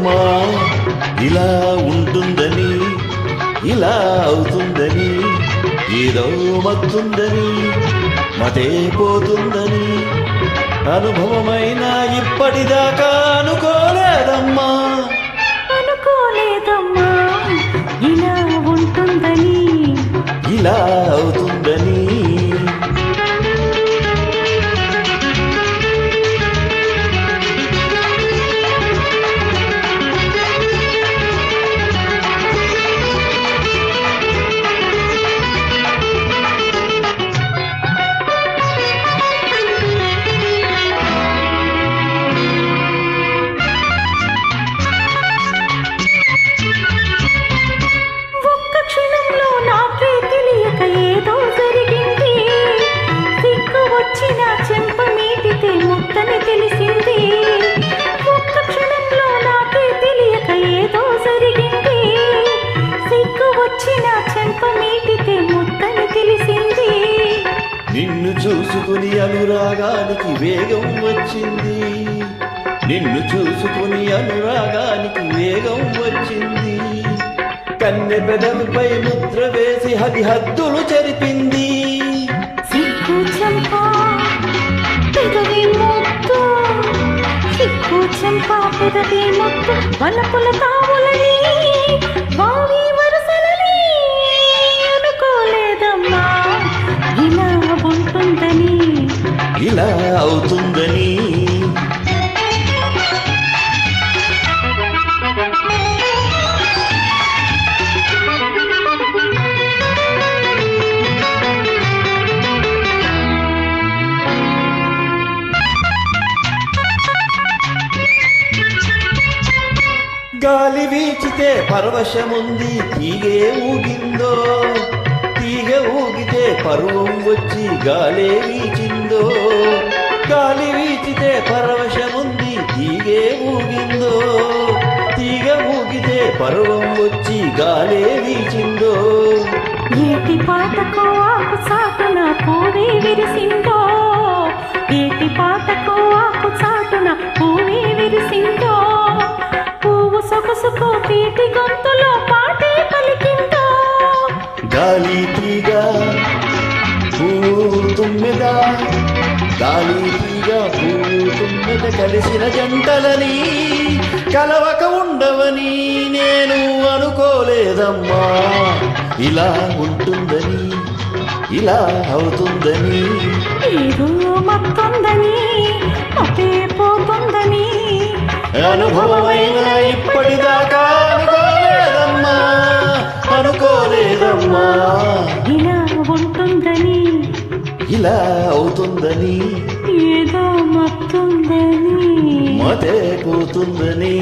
అనుకోలేదమ్మా ఇలా ఉంటుందని, ఇలా అవుతుందని, ఏదో మత్తుందని, మతే పోతుందని, అనుభవమైనా ఇప్పటిదాకా అనుకోలేదమ్మా ఇలా ఉంటుందని, ఇలా అవుతుందని. నిన్ను చూసుకుని అనురాగానికి వేగం వచ్చింది, నిన్ను చూసుకుని అనురాగానికి వేగం వచ్చింది. కన్నె పెదవిపై ముద్ర వేసి హద్దులు చెరిపింది. సిగ్గు చంపా పెదవి ముద్దు, సిగ్గు చంపా పెదవి ముద్దు, వలపుల తావులని వావి వరసలని. అనుకోలేదమ్మా ఇలా ఉంటుందని, ఇలా అవుతుందని. గాలి వీచితే పరవశముంది, తీగే ఊగిందో, తీగ ఊగితే పరువం వచ్చి గాలే వీచిందో. గాలి వీచితే పరవశముంది, తీగే ఊగిందో, తీగ ఊగితే పరువం వచ్చి గాలే వీచిందో. ఏటి పాటకో ఆకు చాటున పూవే విరిసిందో, ఏటి పాటకో ఆకు చాటున పూవే విరిసిందో. పువ్వు సొగసుకో తీటి గొంతులో పాటే పలికిందో. గాలి తీగ పువ్వు తుమ్మెద, గాలి తీగ పువ్వు తుమ్మెద కలిసిన జంటలని కలవక ఉండవని నేను అనుకోలేదమ్మా. ఇలా ఉంటుందని, ఇలా అవుతుందని, ఏదో మత్తుందని, మతే పోతుందని, అనుభవమైన ఇప్పటిదాకా అనుకోలేదమ్మా, అనుకోలేదమ్మా. ఇలా ఉంటుందని, ఇలా అవుతుందని, ఏదో మత్తుందని, మతే పోతుందని.